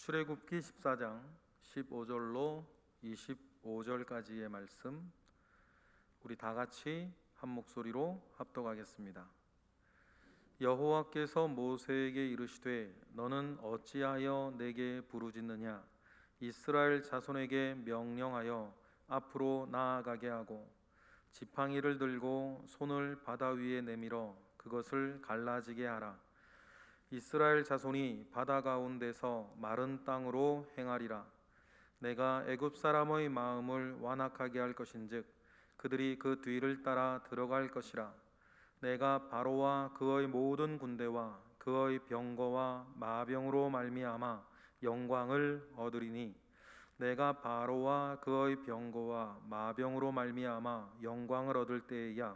출애굽기 14장 15절로 25절까지의 말씀, 우리 다 같이 한 목소리로 합독하겠습니다. 여호와께서 모세에게 이르시되 너는 어찌하여 내게 부르짖느냐? 이스라엘 자손에게 명령하여 앞으로 나아가게 하고 지팡이를 들고 손을 바다 위에 내밀어 그것을 갈라지게 하라. 이스라엘 자손이 바다 가운데서 마른 땅으로 행하리라. 내가 애굽 사람의 마음을 완악하게 할 것인즉 그들이 그 뒤를 따라 들어갈 것이라. 내가 바로와 그의 모든 군대와 그의 병거와 마병으로 말미암아 영광을 얻으리니 내가 바로와 그의 병거와 마병으로 말미암아 영광을 얻을 때에야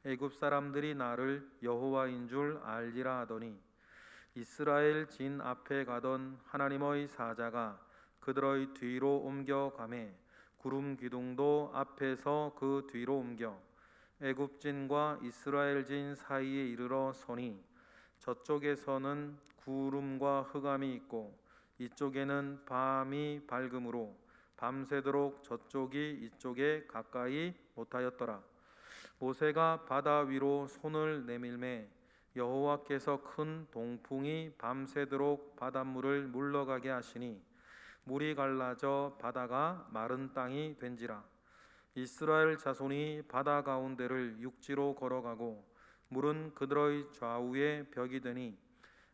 애굽 사람들이 나를 여호와인 줄 알리라 하더니 이스라엘 진 앞에 가던 하나님의 사자가 그들의 뒤로 옮겨가매 구름 기둥도 앞에서 그 뒤로 옮겨 애굽진과 이스라엘 진 사이에 이르러 서니 저쪽에서는 구름과 흑암이 있고 이쪽에는 밤이 밝음으로 밤새도록 저쪽이 이쪽에 가까이 못하였더라. 모세가 바다 위로 손을 내밀매 여호와께서 큰 동풍이 밤새도록 바닷물을 물러가게 하시니 물이 갈라져 바다가 마른 땅이 된지라. 이스라엘 자손이 바다 가운데를 육지로 걸어가고 물은 그들의 좌우에 벽이 되니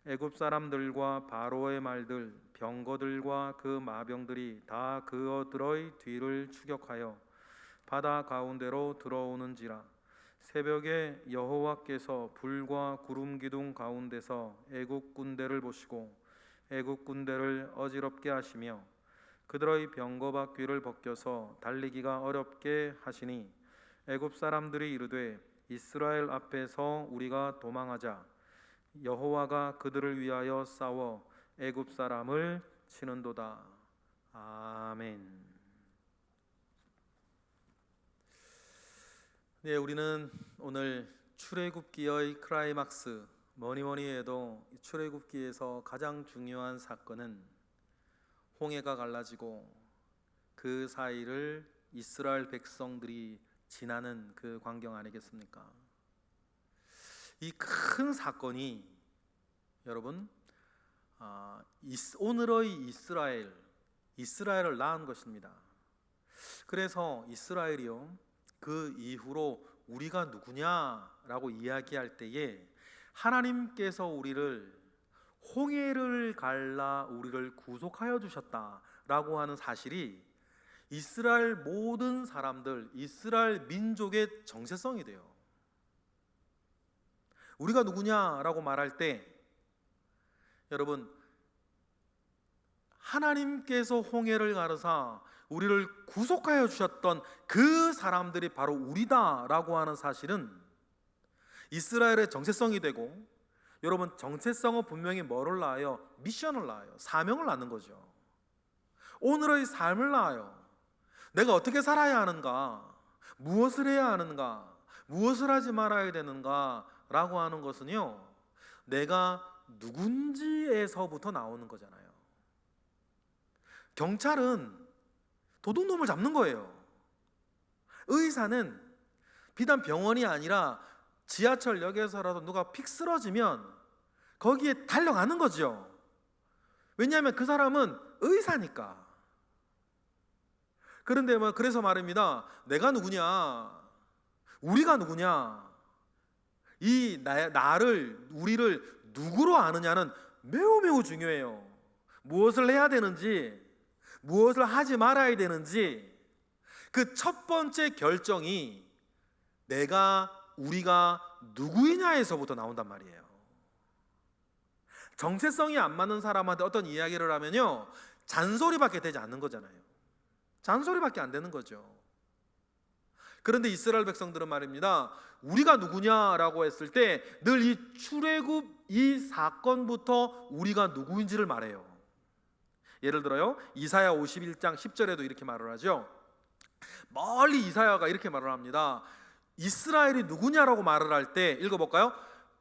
애굽 사람들과 바로의 말들 병거들과 그 마병들이 다 그들의 뒤를 추격하여 바다 가운데로 들어오는지라. 새벽에 여호와께서 불과 구름 기둥 가운데서 애굽 군대를 보시고 애굽 군대를 어지럽게 하시며 그들의 병거바 귀를 벗겨서 달리기가 어렵게 하시니 애굽 사람들이 이르되 이스라엘 앞에서 우리가 도망하자. 여호와가 그들을 위하여 싸워 애굽 사람을 치는도다. 아멘. 네, 우리는 오늘 출애굽기의 클라이막스, 뭐니 해도 출애굽기에서 가장 중요한 사건은 홍해가 갈라지고 그 사이를 이스라엘 백성들이 지나는 그 광경 아니겠습니까? 이 큰 사건이 여러분 오늘의 이스라엘을 낳은 것입니다. 그래서 이스라엘이요, 그 이후로 우리가 누구냐라고 이야기할 때에 하나님께서 우리를 홍해를 갈라 우리를 구속하여 주셨다라고 하는 사실이 이스라엘 모든 사람들, 이스라엘 민족의 정체성이 돼요. 우리가 누구냐라고 말할 때 여러분, 하나님께서 홍해를 가르사 우리를 구속하여 주셨던 그 사람들이 바로 우리다라고 하는 사실은 이스라엘의 정체성이 되고, 여러분 정체성은 분명히 뭐를 낳아요? 미션을 낳아요. 사명을 낳는 거죠. 오늘의 삶을 낳아요. 내가 어떻게 살아야 하는가, 무엇을 해야 하는가, 무엇을 하지 말아야 되는가 라고 하는 것은요, 내가 누군지에서부터 나오는 거잖아요. 경찰은 도둑놈을 잡는 거예요. 의사는 비단 병원이 아니라 지하철역에서라도 누가 픽 쓰러지면 거기에 달려가는 거죠. 왜냐하면 그 사람은 의사니까. 그런데 그래서 말입니다. 내가 누구냐, 우리가 누구냐, 우리를 누구로 아느냐는 매우 중요해요. 무엇을 해야 되는지, 무엇을 하지 말아야 되는지, 그 첫 번째 결정이 우리가 누구이냐에서부터 나온단 말이에요. 정체성이 안 맞는 사람한테 어떤 이야기를 하면요, 잔소리밖에 되지 않는 거잖아요. 잔소리밖에 안 되는 거죠. 그런데 이스라엘 백성들은 말입니다, 우리가 누구냐라고 했을 때 늘 이 출애굽 이 사건부터 우리가 누구인지를 말해요. 예를 들어요, 이사야 51장 10절에도 이렇게 말을 하죠. 멀리 이사야가 이렇게 말을 합니다. 이스라엘이 누구냐라고 말을 할 때 읽어볼까요?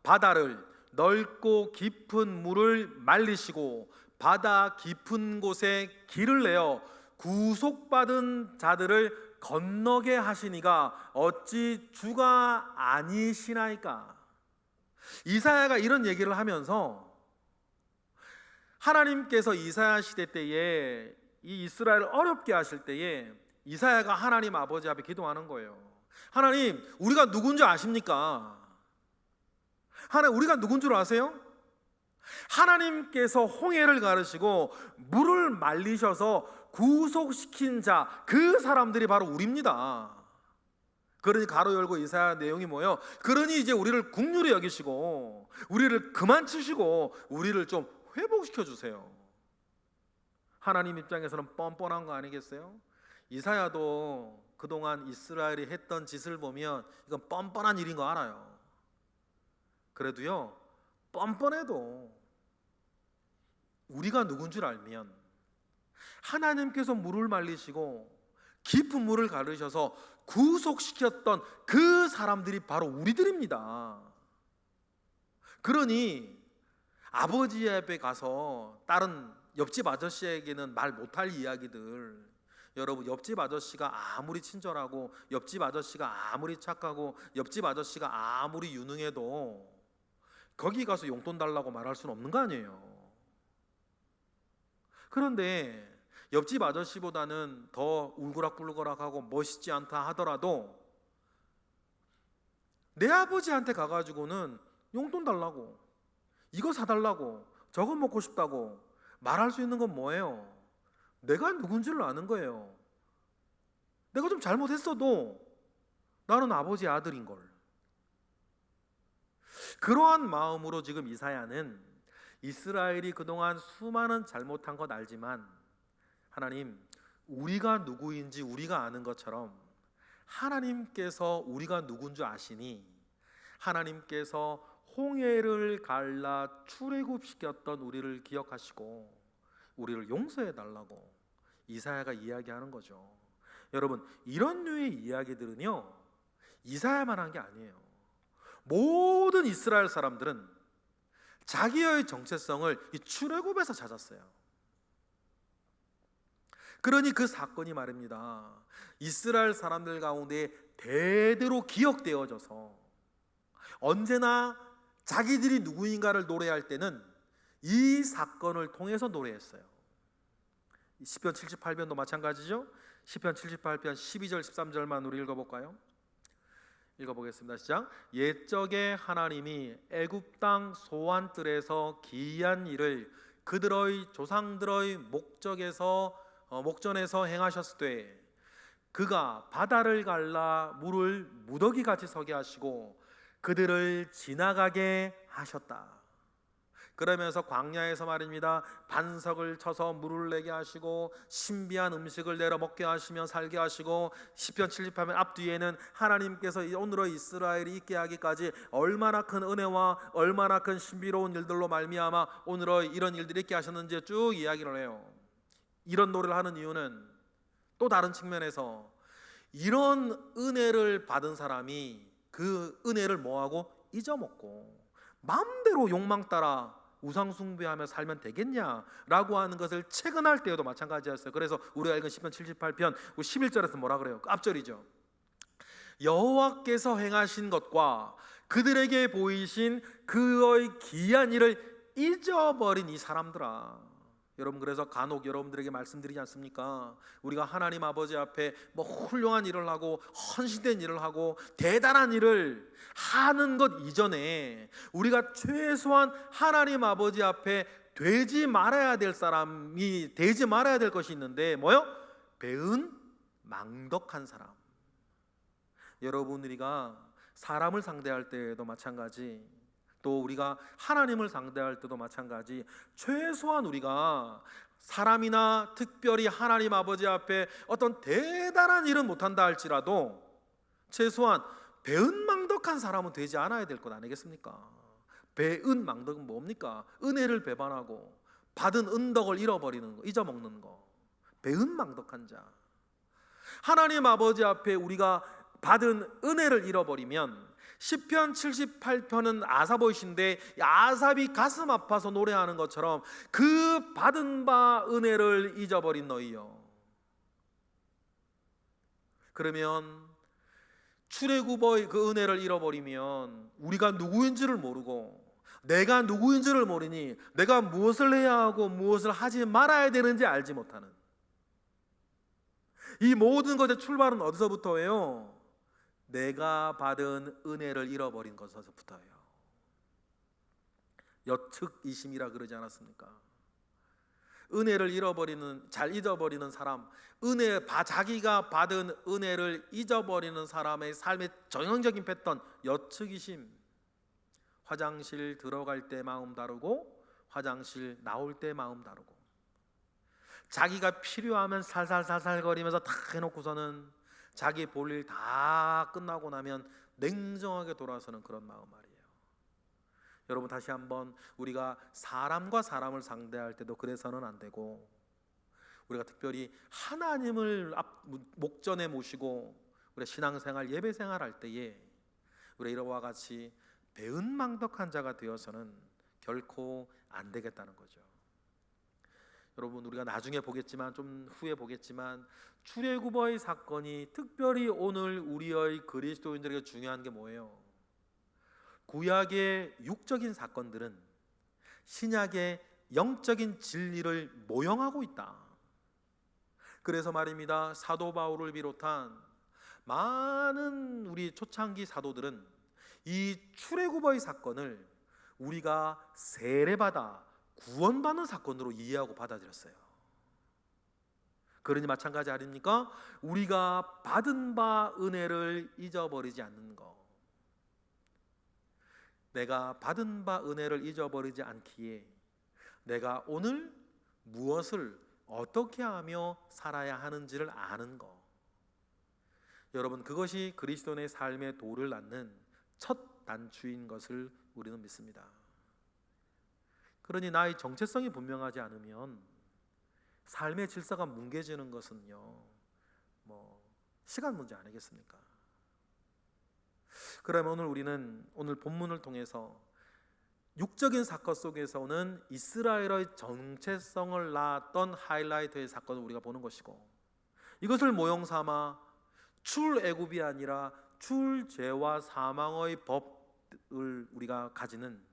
바다를 넓고 깊은 물을 말리시고 바다 깊은 곳에 길을 내어 구속받은 자들을 건너게 하시니가 어찌 주가 아니시나이까. 이사야가 이런 얘기를 하면서 하나님께서 이사야 시대 때에 이 이스라엘을 어렵게 하실 때에 이사야가 하나님 아버지 앞에 기도하는 거예요. 하나님, 우리가 누군 줄 아십니까? 하나님, 우리가 누군 줄 아세요? 하나님께서 홍해를 가르시고 물을 말리셔서 구속시킨 자, 그 사람들이 바로 우리입니다. 그러니 가로 열고 이사야 내용이 뭐예요? 그러니 이제 우리를 긍휼히 여기시고 우리를 그만 치시고 우리를 좀 회복시켜 주세요. 하나님 입장에서는 뻔뻔한 거 아니겠어요? 이사야도 그동안 이스라엘이 했던 짓을 보면 이건 뻔뻔한 일인 거 알아요. 그래도요, 뻔뻔해도 우리가 누군 줄 알면 하나님께서 물을 말리시고 깊은 물을 가르셔서 구속시켰던 그 사람들이 바로 우리들입니다. 그러니 아버지 앞에 가서 다른 옆집 아저씨에게는 말 못할 이야기들, 여러분, 옆집 아저씨가 아무리 친절하고 옆집 아저씨가 아무리 착하고 옆집 아저씨가 아무리 유능해도 거기 가서 용돈 달라고 말할 수는 없는 거 아니에요. 그런데 옆집 아저씨보다는 더 울그락불그락하고 멋있지 않다 하더라도 내 아버지한테 가가지고는 용돈 달라고, 이거 사달라고, 저거 먹고 싶다고 말할 수 있는 건 뭐예요? 내가 누군지를 아는 거예요. 내가 좀 잘못했어도 나는 아버지의 아들인걸. 그러한 마음으로 지금 이사야는 이스라엘이 그동안 수많은 잘못한 것 알지만 하나님, 우리가 누구인지 우리가 아는 것처럼 하나님께서 우리가 누군 줄 아시니 하나님께서 홍해를 갈라 출애굽시켰던 우리를 기억하시고 우리를 용서해 달라고 이사야가 이야기하는 거죠. 여러분, 이런 류의 이야기들은요, 이사야만 한 게 아니에요. 모든 이스라엘 사람들은 자기의 정체성을 이 출애굽에서 찾았어요. 그러니 그 사건이 말입니다, 이스라엘 사람들 가운데 대대로 기억되어져서 언제나 자기들이 누구인가를 노래할 때는 이 사건을 통해서 노래했어요. 시편 78편도 마찬가지죠. 시편 78편 12절 13절만 우리 읽어볼까요? 읽어보겠습니다. 시작. 옛적에 하나님이 애굽 땅 소환들에서 기이한 일을 그들의 조상들의 목전에서 행하셨으되 그가 바다를 갈라 물을 무더기같이 서게 하시고 그들을 지나가게 하셨다. 그러면서 광야에서 말입니다, 반석을 쳐서 물을 내게 하시고 신비한 음식을 내려 먹게 하시며 살게 하시고 시편 78편 앞뒤에는 하나님께서 오늘의 이스라엘이 있게 하기까지 얼마나 큰 은혜와 얼마나 큰 신비로운 일들로 말미암아 오늘의 이런 일들이 있게 하셨는지 쭉 이야기를 해요. 이런 노래를 하는 이유는 또 다른 측면에서 이런 은혜를 받은 사람이 그 은혜를 뭐하고 잊어먹고 마음대로 욕망 따라 우상숭배하며 살면 되겠냐라고 하는 것을 체근할 때에도 마찬가지였어요. 그래서 우리가 읽은 시편 78편 11절에서 뭐라 그래요? 그 앞절이죠. 여호와께서 행하신 것과 그들에게 보이신 그의 기이한 일을 잊어버린 이 사람들아. 여러분, 그래서 간혹 여러분들에게 말씀드리지 않습니까? 우리가 하나님 아버지 앞에 뭐 훌륭한 일을 하고 헌신된 일을 하고 대단한 일을 하는 것 이전에 우리가 최소한 하나님 아버지 앞에 되지 말아야 될 사람이 되지 말아야 될 것이 있는데 뭐요? 배은 망덕한 사람. 여러분, 우리가 사람을 상대할 때도 마찬가지, 또 우리가 하나님을 상대할 때도 마찬가지, 최소한 우리가 사람이나 특별히 하나님 아버지 앞에 어떤 대단한 일은 못한다 할지라도 최소한 배은망덕한 사람은 되지 않아야 될 것 아니겠습니까? 배은망덕은 뭡니까? 은혜를 배반하고 받은 은덕을 잃어버리는 거, 잊어먹는 거. 배은망덕한 자. 하나님 아버지 앞에 우리가 받은 은혜를 잃어버리면, 시편 78편은 아사보이신데 아삽이 가슴 아파서 노래하는 것처럼 그 받은 바 은혜를 잊어버린 너희여. 그러면 출애굽의 그 은혜를 잃어버리면 우리가 누구인지를 모르고, 내가 누구인지를 모르니 내가 무엇을 해야 하고 무엇을 하지 말아야 되는지 알지 못하는, 이 모든 것의 출발은 어디서부터예요? 내가 받은 은혜를 잃어버린 것에서부터예요. 여측이심이라 그러지 않았습니까? 은혜를 잘 잊어버리는 사람, 자기가 받은 은혜를 잊어버리는 사람의 삶의 전형적인 패턴, 여측이심. 화장실 들어갈 때 마음 다르고 화장실 나올 때 마음 다르고, 자기가 필요하면 살살살살 거리면서 다 해놓고서는 자기 볼 일 다 끝나고 나면 냉정하게 돌아서는 그런 마음 말이에요. 여러분, 다시 한번 우리가 사람과 사람을 상대할 때도 그래서는 안 되고, 우리가 특별히 하나님을 목전에 모시고 우리가 신앙생활, 예배생활 할 때에 우리가 이와 같이 배은망덕한 자가 되어서는 결코 안 되겠다는 거죠. 여러분, 우리가 나중에 보겠지만, 좀 후에 보겠지만, 출애굽의 사건이 특별히 오늘 우리의 그리스도인들에게 중요한 게 뭐예요? 구약의 육적인 사건들은 신약의 영적인 진리를 모형하고 있다. 그래서 말입니다, 사도 바울을 비롯한 많은 우리 초창기 사도들은 이 출애굽의 사건을 우리가 세례받아 구원받는 사건으로 이해하고 받아들였어요. 그러니 마찬가지 아닙니까? 우리가 받은 바 은혜를 잊어버리지 않는 것, 내가 받은 바 은혜를 잊어버리지 않기에 내가 오늘 무엇을 어떻게 하며 살아야 하는지를 아는 것, 여러분, 그것이 그리스도인의 삶의 도를 낳는 첫 단추인 것을 우리는 믿습니다. 그러니 나의 정체성이 분명하지 않으면 삶의 질서가 뭉개지는 것은요, 시간 문제 아니겠습니까? 그러면 우리는 오늘 본문을 통해서 육적인 사건 속에서는 이스라엘의 정체성을 낳았던 하이라이트의 사건을 우리가 보는 것이고, 이것을 모형 삼아 출애굽이 아니라 출죄와 사망의 법을 우리가 가지는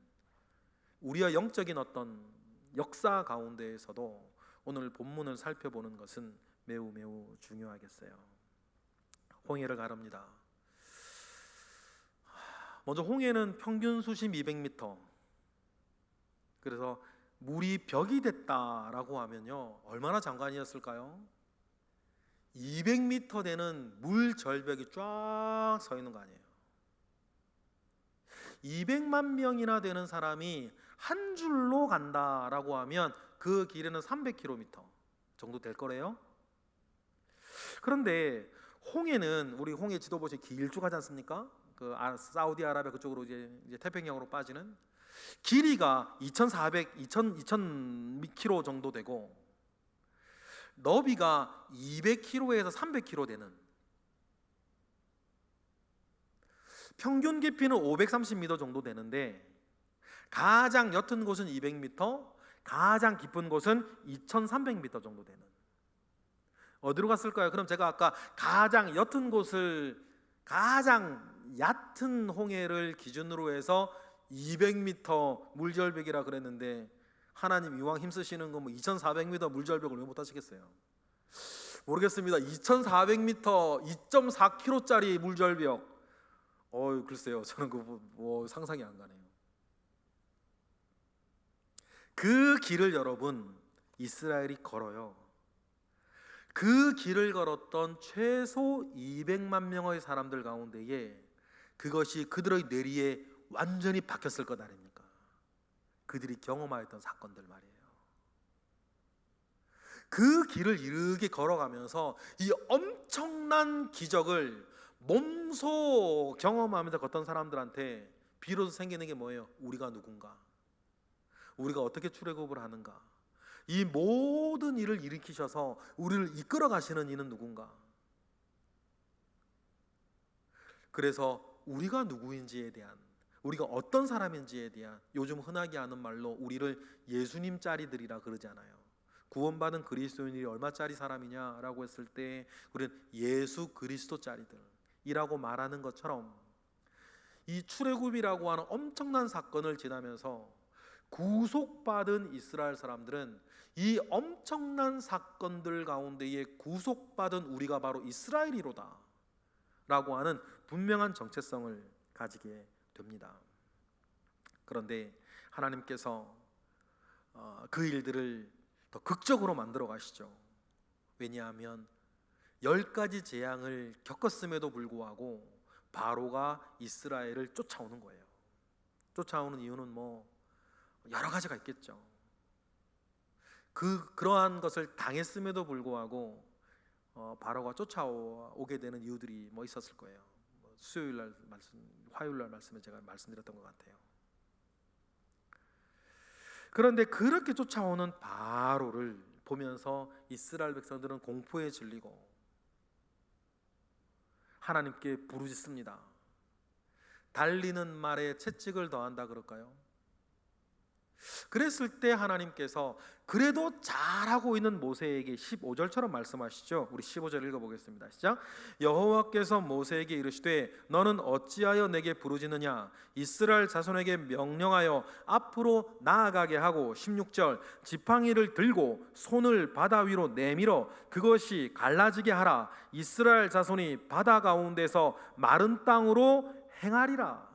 우리의 영적인 어떤 역사 가운데에서도 오늘 본문을 살펴보는 것은 매우 매우 중요하겠어요. 홍해를 가릅니다. 먼저 홍해는 평균 수심 200m, 그래서 물이 벽이 됐다라고 하면요, 얼마나 장관이었을까요? 200m 되는 물 절벽이 쫙 서 있는 거 아니에요. 200만 명이나 되는 사람이 한 줄로 간다라고 하면 그 길이는 300km 정도 될 거래요. 그런데 홍해는, 우리 홍해 지도 보시면 길쭉하지 않습니까? 그 사우디아라비아 그쪽으로 이제 태평양으로 빠지는 길이가 2000km 정도 되고, 너비가 200km에서 300km 되는, 평균 깊이는 530m 정도 되는데 가장 옅은 곳은 200m, 가장 깊은 곳은 2300m 정도 되는, 어디로 갔을까요? 그럼 제가 아까 가장 옅은 곳을, 가장 얕은 홍해를 기준으로 해서 200m 물절벽이라 그랬는데, 하나님 이왕 힘쓰시는 거 2400m 물절벽을 왜 못 하시겠어요? 모르겠습니다. 2400m 2.4km짜리 물절벽, 글쎄요, 저는 그거 상상이 안 가네요. 그 길을 여러분, 이스라엘이 걸어요. 그 길을 걸었던 최소 200만 명의 사람들 가운데에 그것이 그들의 뇌리에 완전히 박혔을 것 아닙니까? 그들이 경험하였던 사건들 말이에요. 그 길을 이르게 걸어가면서 이 엄청난 기적을 몸소 경험하면서 걷던 사람들한테 비로소 생기는 게 뭐예요? 우리가 누군가? 우리가 어떻게 출애굽을 하는가? 이 모든 일을 일으키셔서 우리를 이끌어 가시는 이는 누군가? 그래서 우리가 누구인지에 대한, 우리가 어떤 사람인지에 대한, 요즘 흔하게 하는 말로 우리를 예수님짜리들이라 그러잖아요. 구원받은 그리스도인이 얼마짜리 사람이냐라고 했을 때 우리는 예수 그리스도짜리들이라고 말하는 것처럼, 이 출애굽이라고 하는 엄청난 사건을 지나면서 구속받은 이스라엘 사람들은 이 엄청난 사건들 가운데에 구속받은 우리가 바로 이스라엘이로다 라고 하는 분명한 정체성을 가지게 됩니다. 그런데 하나님께서 그 일들을 더 극적으로 만들어 가시죠. 왜냐하면 10가지 재앙을 겪었음에도 불구하고 바로가 이스라엘을 쫓아오는 거예요. 쫓아오는 이유는 여러 가지가 있겠죠. 그러한 것을 당했음에도 불구하고 바로가 쫓아오게 되는 이유들이 있었을 거예요. 수요일 날 말씀, 화요일 날 말씀에 제가 말씀드렸던 것 같아요. 그런데 그렇게 쫓아오는 바로를 보면서 이스라엘 백성들은 공포에 질리고 하나님께 부르짖습니다. 달리는 말에 채찍을 더한다 그럴까요? 그랬을 때 하나님께서 그래도 잘하고 있는 모세에게 15절처럼 말씀하시죠. 우리 15절 읽어보겠습니다. 시작. 여호와께서 모세에게 이르시되 너는 어찌하여 내게 부르짖느냐? 이스라엘 자손에게 명령하여 앞으로 나아가게 하고, 16절, 지팡이를 들고 손을 바다 위로 내밀어 그것이 갈라지게 하라. 이스라엘 자손이 바다 가운데서 마른 땅으로 행하리라.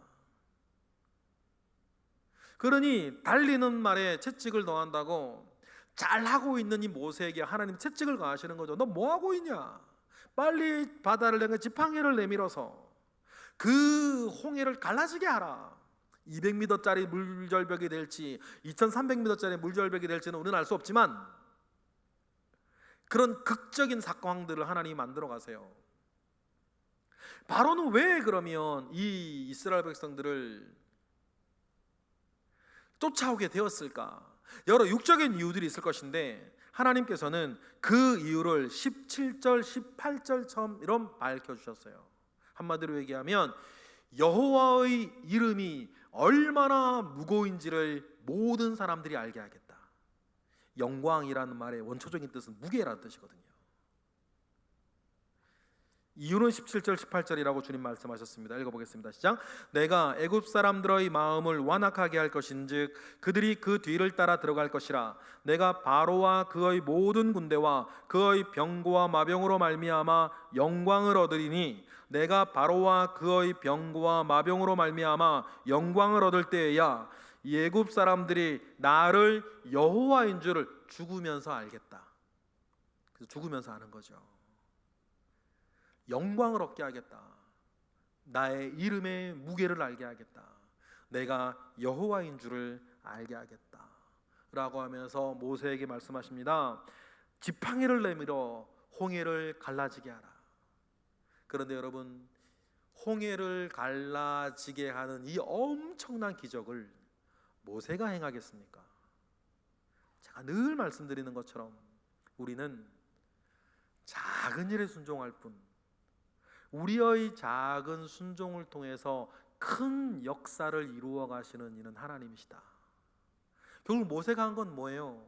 그러니 달리는 말에 채찍을 더한다고 잘하고 있는 이 모세에게 하나님 채찍을 가하시는 거죠. 너 뭐하고 있냐? 빨리 바다를 향해 지팡이를 내밀어서 그 홍해를 갈라지게 하라. 200m짜리 물절벽이 될지 2300m짜리 물절벽이 될지는 우리는 알 수 없지만 그런 극적인 사건들을 하나님이 만들어 가세요. 바로는 왜 그러면 이 이스라엘 백성들을 쫓아오게 되었을까? 여러 육적인 이유들이 있을 것인데 하나님께서는 그 이유를 17절, 18절처럼 밝혀주셨어요. 한마디로 얘기하면 여호와의 이름이 얼마나 무거운지를 모든 사람들이 알게 하겠다. 영광이라는 말의 원초적인 뜻은 무게라는 뜻이거든요. 이유는 17절 18절이라고 주님 말씀하셨습니다. 읽어보겠습니다. 시작. 내가 애굽 사람들의 마음을 완악하게 할 것인즉 그들이 그 뒤를 따라 들어갈 것이라. 내가 바로와 그의 모든 군대와 그의 병거와 마병으로 말미암아 영광을 얻으리니 내가 바로와 그의 병거와 마병으로 말미암아 영광을 얻을 때에야 애굽 사람들이 나를 여호와인 줄을 죽으면서 알겠다. 그래서 죽으면서 아는 거죠. 영광을 얻게 하겠다. 나의 이름의 무게를 알게 하겠다. 내가 여호와인 줄을 알게 하겠다 라고 하면서 모세에게 말씀하십니다. 지팡이를 내밀어 홍해를 갈라지게 하라. 그런데 여러분, 홍해를 갈라지게 하는 이 엄청난 기적을 모세가 행하겠습니까? 제가 늘 말씀드리는 것처럼 우리는 작은 일에 순종할 뿐, 우리의 작은 순종을 통해서 큰 역사를 이루어 가시는 이는 하나님이시다. 결국 모세가 한 건 뭐예요?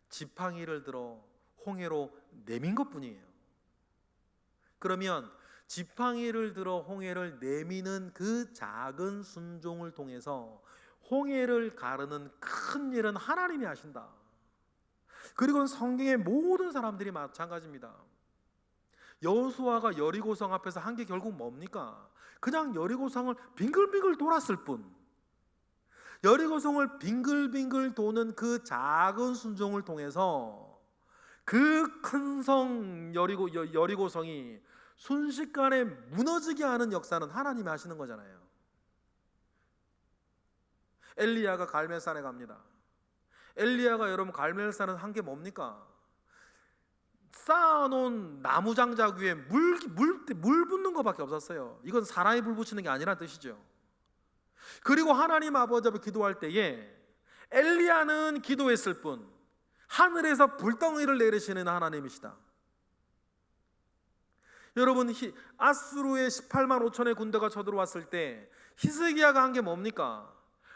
지팡이를 들어 홍해로 내민 것뿐이에요. 그러면 지팡이를 들어 홍해를 내미는 그 작은 순종을 통해서 홍해를 가르는 큰 일은 하나님이 하신다. 그리고 성경의 모든 사람들이 마찬가지입니다. 여호수아가 여리고성 앞에서 한 게 결국 뭡니까? 그냥 여리고성을 빙글빙글 돌았을 뿐. 여리고성을 빙글빙글 도는 그 작은 순종을 통해서 그 큰 성 여리고성이 순식간에 무너지게 하는 역사는 하나님이 하시는 거잖아요. 엘리야가 갈멜산에 갑니다. 엘리야가 여러분 갈멜산은 한 게 뭡니까? 쌓아놓은 나무 장작 위에 물 붓는 것밖에 없었어요. 이건 사람이 불 붙이는 게 아니라는 뜻이죠. 그리고 하나님 아버지 앞에 기도할 때에 엘리야는 기도했을 뿐 하늘에서 불덩이를 내리시는 하나님이시다. 여러분, 아수르의 18만 5천의 군대가 쳐들어왔을 때 히스기야가 한 게 뭡니까?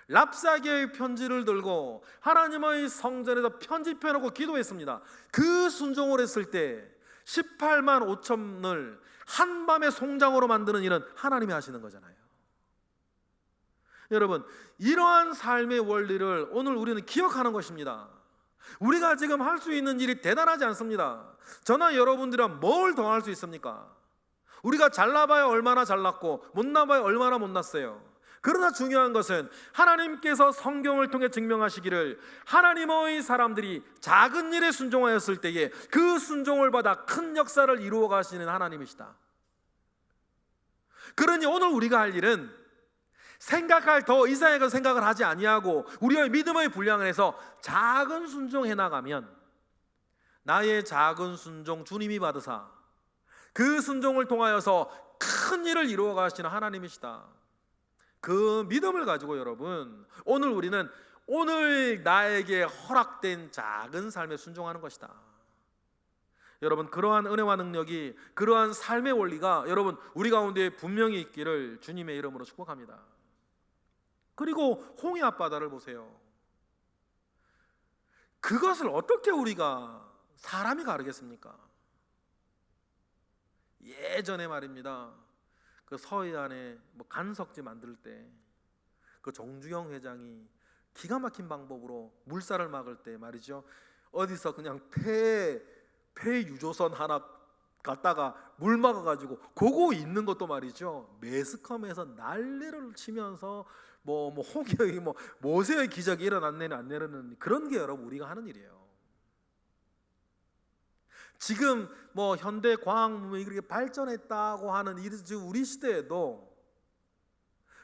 랍사게의 편지를 들고 하나님의 성전에서 편지 펴놓고 기도했습니다. 그 순종을 했을 때 18만 5천을 한밤에 송장으로 만드는 일은 하나님이 하시는 거잖아요. 여러분, 이러한 삶의 원리를 오늘 우리는 기억하는 것입니다. 우리가 지금 할 수 있는 일이 대단하지 않습니다. 저나 여러분들이란 뭘 더 할 수 있습니까? 우리가 잘나봐야 얼마나 잘났고 못나봐야 얼마나 못났어요. 그러나 중요한 것은 하나님께서 성경을 통해 증명하시기를 하나님의 사람들이 작은 일에 순종하였을 때에 그 순종을 받아 큰 역사를 이루어 가시는 하나님이시다. 그러니 오늘 우리가 할 일은 생각할 더 이상의 것 생각을 하지 아니하고 우리의 믿음의 분량을 해서 작은 순종해 나가면 나의 작은 순종 주님이 받으사 그 순종을 통하여서 큰 일을 이루어 가시는 하나님이시다. 그 믿음을 가지고 여러분, 오늘 우리는 오늘 나에게 허락된 작은 삶에 순종하는 것이다. 여러분, 그러한 은혜와 능력이, 그러한 삶의 원리가 여러분 우리 가운데 분명히 있기를 주님의 이름으로 축복합니다. 그리고 홍해 앞바다를 보세요. 그것을 어떻게 우리가 사람이 가르겠습니까? 예전에 말입니다, 그 서해안에 간석지 만들 때 그 정주영 회장이 기가 막힌 방법으로 물살을 막을 때 말이죠, 어디서 그냥 폐 유조선 하나 갖다가 물 막아가지고 그거 있는 것도 말이죠, 매스컴에서 난리를 치면서 홍해의 모세의 기적이 일어났네 안 내려는 그런 게 여러분 우리가 하는 일이에요. 지금 현대 과학문명이 그렇게 발전했다고 하는 우리 시대에도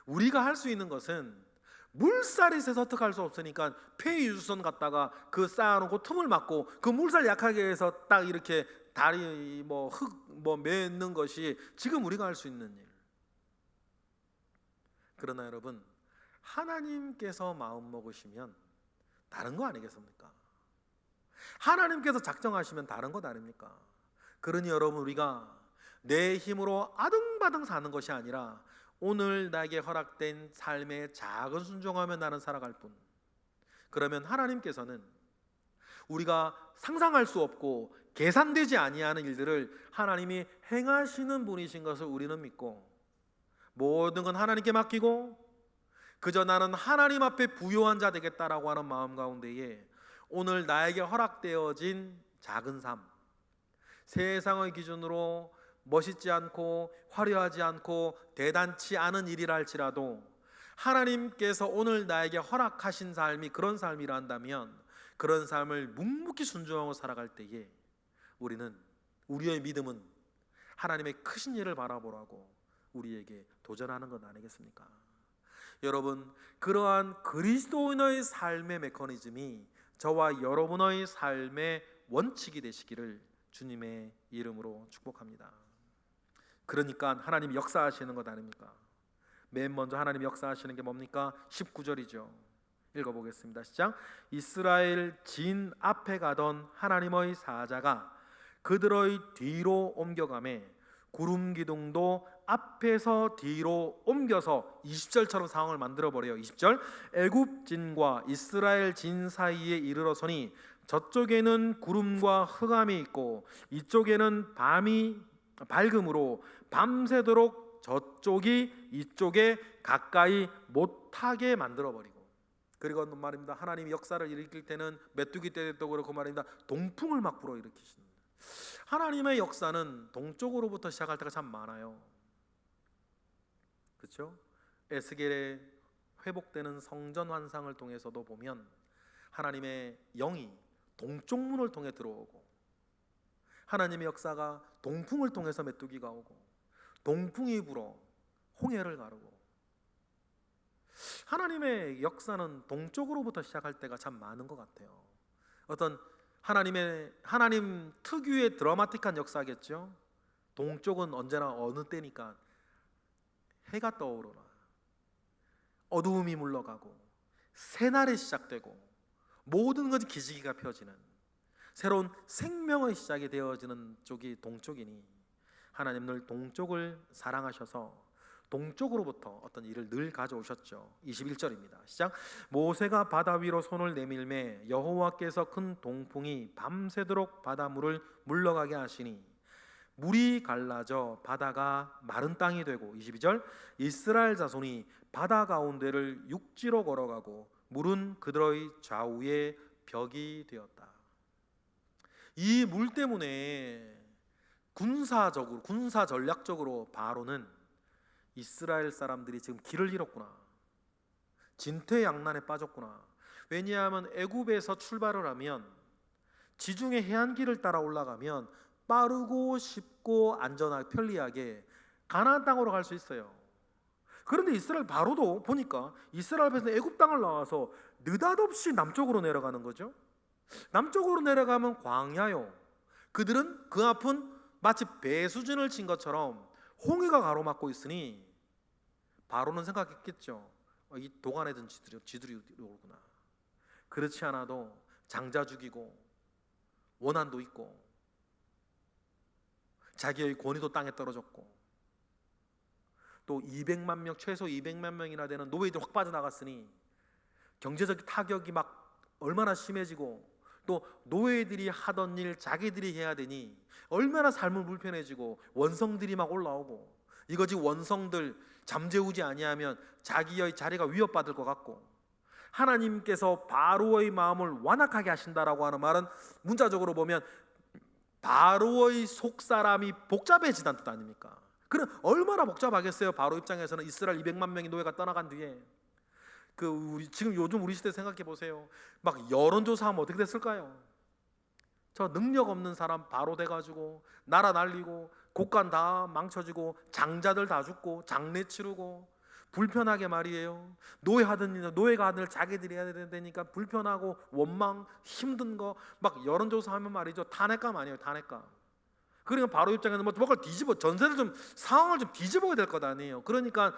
우리가 할 수 있는 것은 물살이 세서 어떻게 할 수 없으니까 폐유조선 갖다가 그 쌓아놓고 틈을 막고 그 물살 약하게 해서 딱 이렇게 다리 흙 맺는 것이 지금 우리가 할 수 있는 일. 그러나 여러분, 하나님께서 마음 먹으시면 다른 거 아니겠습니까? 하나님께서 작정하시면 다른 것 아닙니까? 그러니 여러분, 우리가 내 힘으로 아등바등 사는 것이 아니라 오늘 나에게 허락된 삶의 작은 순종하며 나는 살아갈 뿐, 그러면 하나님께서는 우리가 상상할 수 없고 계산되지 아니하는 일들을 하나님이 행하시는 분이신 것을 우리는 믿고 모든 건 하나님께 맡기고 그저 나는 하나님 앞에 부요한 자 되겠다라고 하는 마음 가운데에 오늘 나에게 허락되어진 작은 삶, 세상의 기준으로 멋있지 않고 화려하지 않고 대단치 않은 일이라 할지라도 하나님께서 오늘 나에게 허락하신 삶이 그런 삶이라 한다면 그런 삶을 묵묵히 순종하고 살아갈 때에 우리의 믿음은 하나님의 크신 일을 바라보라고 우리에게 도전하는 것 아니겠습니까? 여러분, 그러한 그리스도인의 삶의 메커니즘이 저와 여러분의 삶의 원칙이 되시기를 주님의 이름으로 축복합니다. 그러니까 하나님이 역사하시는 것 아닙니까? 맨 먼저 하나님이 역사하시는 게 뭡니까? 19절이죠. 읽어보겠습니다. 시작. 이스라엘 진 앞에 가던 하나님의 사자가 그들의 뒤로 옮겨가매 구름 기둥도 앞에서 뒤로 옮겨서 20절처럼 상황을 만들어버려요. 20절, 애굽 진과 이스라엘 진 사이에 이르러서니 저쪽에는 구름과 흑암이 있고 이쪽에는 밝음으로 밤새도록 저쪽이 이쪽에 가까이 못하게 만들어버리고, 그리고 말입니다, 하나님이 역사를 일으킬 때는 메뚜기 때도 그렇고 말입니다, 동풍을 막 불어일으키시는, 하나님의 역사는 동쪽으로부터 시작할 때가 참 많아요. 그렇죠? 에스겔의 회복되는 성전 환상을 통해서도 보면 하나님의 영이 동쪽 문을 통해 들어오고, 하나님의 역사가 동풍을 통해서 메뚜기가 오고, 동풍이 불어 홍해를 가르고, 하나님의 역사는 동쪽으로부터 시작할 때가 참 많은 것 같아요. 어떤 하나님 특유의 드라마틱한 역사겠죠. 동쪽은 언제나 어느 때니까 해가 떠오르나 어두움이 물러가고 새날이 시작되고 모든 것이 기지개가 펴지는 새로운 생명의 시작이 되어지는 쪽이 동쪽이니, 하나님 늘 동쪽을 사랑하셔서 동쪽으로부터 어떤 일을 늘 가져오셨죠. 21절입니다. 시작. 모세가 바다 위로 손을 내밀매 여호와께서 큰 동풍이 밤새도록 바닷물을 물러가게 하시니 물이 갈라져 바다가 마른 땅이 되고 22절 이스라엘 자손이 바다 가운데를 육지로 걸어가고 물은 그들의 좌우에 벽이 되었다. 이 물 때문에 군사적으로 군사 전략적으로 바로는 이스라엘 사람들이 지금 길을 잃었구나, 진퇴양난에 빠졌구나. 왜냐하면 애굽에서 출발을 하면 지중해 해안길을 따라 올라가면 빠르고 쉽고 안전하게 편리하게 가나안 땅으로 갈 수 있어요. 그런데 이스라엘 바로도 보니까 이스라엘 앞에서 애굽 땅을 나와서 느닷없이 남쪽으로 내려가는 거죠. 남쪽으로 내려가면 광야요. 그들은 그 앞은 마치 배수진을 친 것처럼 홍해가 가로막고 있으니 바로는 생각했겠죠. 이 도간에 든 지들이 오구나. 그렇지 않아도 장자 죽이고 원한도 있고 자기의 권위도 땅에 떨어졌고 또 200만 명, 최소 200만 명이나 되는 노예들이 확 빠져나갔으니 경제적 타격이 막 얼마나 심해지고 또 노예들이 하던 일 자기들이 해야 되니 얼마나 삶은 불편해지고 원성들이 막 올라오고 이거지 원성들 잠재우지 아니하면 자기의 자리가 위협받을 것 같고 하나님께서 바로의 마음을 완악하게 하신다라고 하는 말은 문자적으로 보면 바로의 속사람이 복잡해지다는 뜻 아닙니까? 그럼 얼마나 복잡하겠어요. 바로 입장에서는 이스라엘 200만 명이 노예가 떠나간 뒤에 지금 요즘 우리 시대 생각해 보세요. 막 여론조사하면 어떻게 됐을까요? 저 능력 없는 사람 바로 돼가지고 나라 날리고 곳간 다 망쳐지고 장자들 다 죽고 장례 치르고 불편하게 말이에요. 노예가 하던 일 자기들이 해야 되니까 불편하고 원망 힘든 거 막 여론조사하면 말이죠. 탄핵감 아니에요. 탄핵감. 그러니까 바로 입장에서 뭔가 전세를 좀 상황을 좀 뒤집어야 될 것 아니에요. 그러니까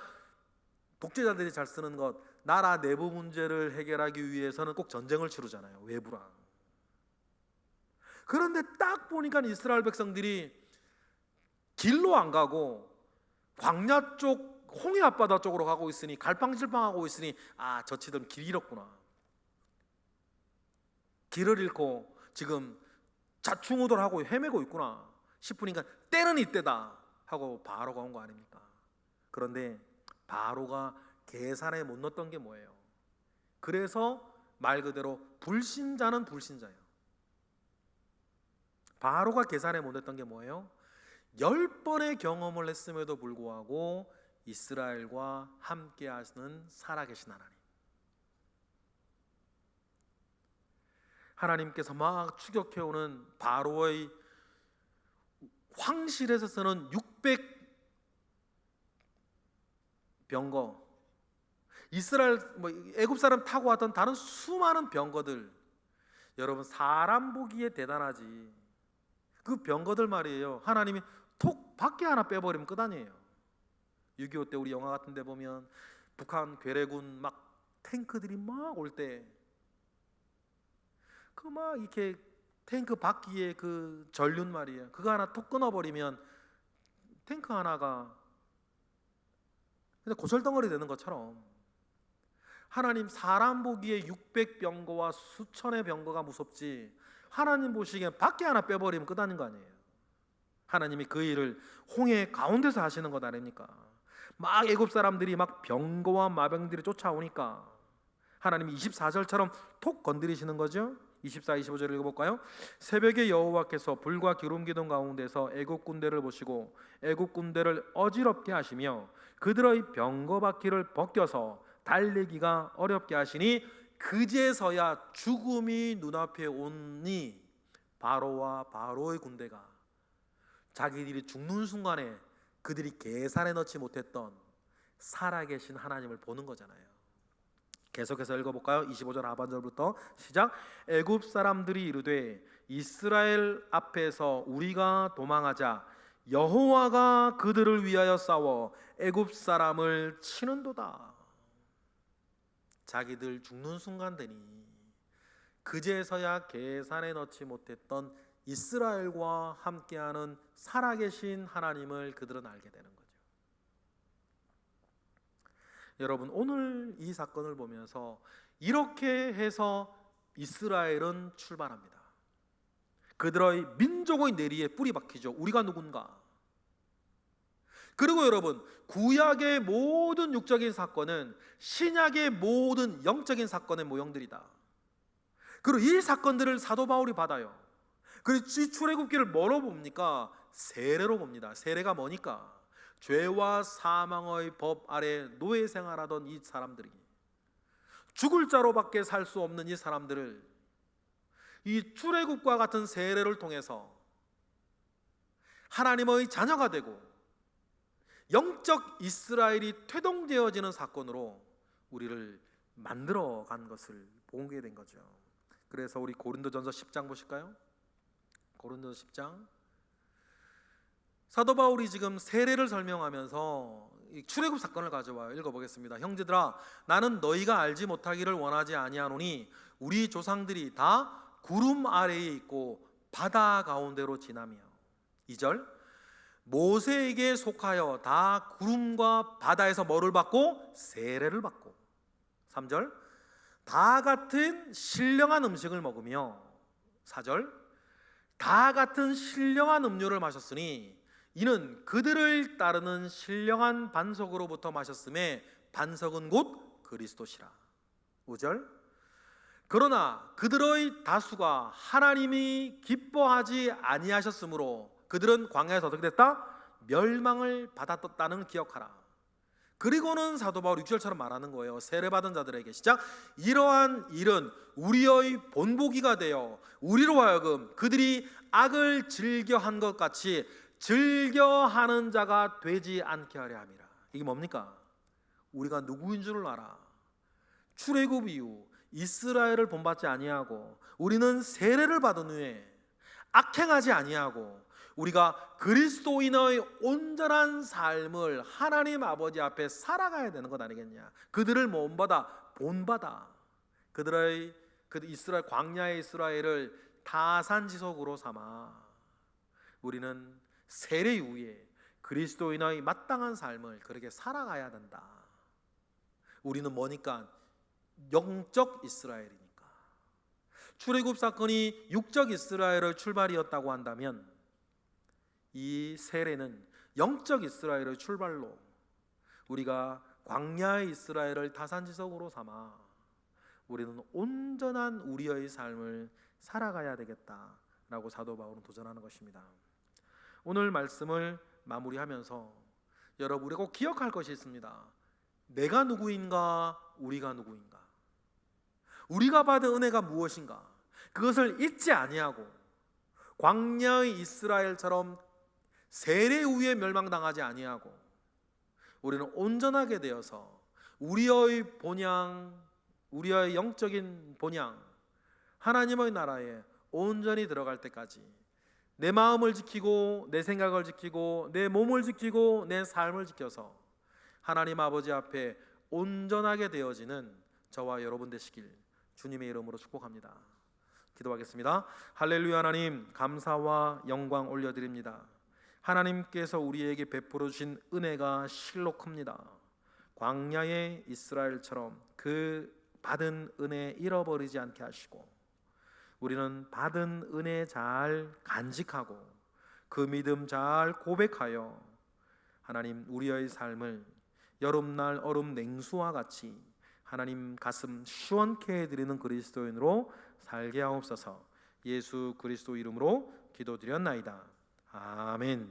독재자들이 잘 쓰는 것, 나라 내부 문제를 해결하기 위해서는 꼭 전쟁을 치르잖아요. 외부랑. 그런데 딱 보니까 이스라엘 백성들이 길로 안 가고 광야 쪽 홍해 앞바다 쪽으로 가고 있으니 갈팡질팡하고 있으니 저 치들은 길 잃었구나. 길을 잃고 지금 좌충우돌하고 헤매고 있구나 싶으니까 때는 이때다 하고 바로가 온 거 아닙니까? 그런데 바로가 계산에 못 넣었던 게 뭐예요? 그래서 말 그대로 불신자는 불신자예요. 바로가 계산에 못 넣었던 게 뭐예요? 10번의 경험을 했음에도 불구하고 이스라엘과 함께 하시는 살아계신 하나님께서 막 추격해오는 바로의 황실에서 쓰는 600 병거, 이스라엘 애굽 사람 타고 왔던 다른 수많은 병거들, 여러분 사람 보기에 대단하지 그 병거들 말이에요. 하나님이 톡 밖에 하나 빼버리면 끝 아니에요. 6.25 때 우리 영화 같은 데 보면 북한 괴뢰군 막 탱크들이 막 올 때 그 막 이렇게 탱크 바퀴에 그 전륜 말이에요. 그거 하나 톡 끊어버리면 탱크 하나가 근데 고철덩어리 되는 것처럼 하나님 사람 보기에 600병거와 수천의 병거가 무섭지 하나님 보시기엔 밖에 하나 빼버리면 끝 아닌 거 아니에요. 하나님이 그 일을 홍해 가운데서 하시는 것 아닙니까? 막 애굽 사람들이 막 병거와 마병들이 쫓아오니까 하나님이 24절처럼 톡 건드리시는 거죠. 24, 25절 읽어볼까요? 새벽에 여호와께서 불과 기름 기둥 가운데서 애굽 군대를 보시고 애굽 군대를 어지럽게 하시며 그들의 병거 바퀴를 벗겨서 달리기가 어렵게 하시니 그제서야 죽음이 눈앞에 오니 바로와 바로의 군대가 자기들이 죽는 순간에 그들이 계산에 넣지 못했던 살아계신 하나님을 보는 거잖아요. 계속해서 읽어볼까요? 25절 하반절부터 시작. 애굽 사람들이 이르되 이스라엘 앞에서 우리가 도망하자 여호와가 그들을 위하여 싸워 애굽 사람을 치는도다. 자기들 죽는 순간 되니 그제서야 계산에 넣지 못했던 이스라엘과 함께하는 살아계신 하나님을 그들은 알게 되는 거죠. 여러분, 오늘 이 사건을 보면서 이렇게 해서 이스라엘은 출발합니다. 그들의 민족의 내리에 뿌리 박히죠. 우리가 누군가. 그리고 여러분, 구약의 모든 육적인 사건은 신약의 모든 영적인 사건의 모형들이다. 그리고 이 사건들을 사도 바울이 받아요. 그리고 이 출애굽기를 뭐로 봅니까? 세례로 봅니다. 세례가 뭐니까? 죄와 사망의 법 아래 노예 생활하던 이 사람들이, 죽을 자로밖에 살 수 없는 이 사람들을 이 출애굽과 같은 세례를 통해서 하나님의 자녀가 되고 영적 이스라엘이 퇴동되어지는 사건으로 우리를 만들어간 것을 보게 된 거죠. 그래서 우리 고린도전서 10장 보실까요? 고린도전서 10장. 사도 바울이 지금 세례를 설명하면서 출애굽 사건을 가져와요. 읽어보겠습니다. 형제들아, 나는 너희가 알지 못하기를 원하지 아니하노니 우리 조상들이 다 구름 아래에 있고 바다 가운데로 지나며. 2절, 모세에게 속하여 다 구름과 바다에서 뭐를 받고? 세례를 받고. 3절, 다 같은 신령한 음식을 먹으며. 4절, 다 같은 신령한 음료를 마셨으니 이는 그들을 따르는 신령한 반석으로부터 마셨음에 반석은 곧 그리스도시라. 5절, 그러나 그들의 다수가 하나님이 기뻐하지 아니하셨으므로 그들은 광야에서 어떻게 됐다? 멸망을 받았다는 기억하라. 그리고는 사도 바울 6절처럼 말하는 거예요. 세례받은 자들에게 시작, 이러한 일은 우리의 본보기가 되어 우리로 하여금 그들이 악을 즐겨한 것 같이 즐겨하는 자가 되지 않게 하려 함이라. 이게 뭡니까? 우리가 누구인 줄을 알아. 출애굽 이후 이스라엘을 본받지 아니하고 우리는 세례를 받은 후에 악행하지 아니하고 우리가 그리스도인의 온전한 삶을 하나님 아버지 앞에 살아가야 되는 것 아니겠냐. 그들을 본받아 그들의 이스라엘, 광야의 이스라엘을 타산지석으로 삼아 우리는 세례 이후에 그리스도인의 마땅한 삶을 그렇게 살아가야 된다. 우리는 뭐니까? 영적 이스라엘이니까. 출애굽 사건이 육적 이스라엘의 출발이었다고 한다면 이 세례는 영적 이스라엘의 출발로 우리가 광야의 이스라엘을 타산지석으로 삼아 우리는 온전한 우리의 삶을 살아가야 되겠다라고 사도 바울은 도전하는 것입니다. 오늘 말씀을 마무리하면서 여러분, 우리가 꼭 기억할 것이 있습니다. 내가 누구인가? 우리가 누구인가? 우리가 받은 은혜가 무엇인가? 그것을 잊지 아니하고 광야의 이스라엘처럼 세례 후에 멸망당하지 아니하고 우리는 온전하게 되어서 우리의 본향, 우리의 영적인 본향, 하나님의 나라에 온전히 들어갈 때까지 내 마음을 지키고 내 생각을 지키고 내 몸을 지키고 내 삶을 지켜서 하나님 아버지 앞에 온전하게 되어지는 저와 여러분 되시길 주님의 이름으로 축복합니다. 기도하겠습니다. 할렐루야. 하나님, 감사와 영광 올려드립니다. 하나님께서 우리에게 베풀어 주신 은혜가 실로 큽니다. 광야의 이스라엘처럼 그 받은 은혜 잃어버리지 않게 하시고 우리는 받은 은혜 잘 간직하고 그 믿음 잘 고백하여 하나님, 우리의 삶을 여름날 얼음 냉수와 같이 하나님 가슴 시원케 해드리는 그리스도인으로 살게 하옵소서. 예수 그리스도 이름으로 기도드렸나이다. 아멘.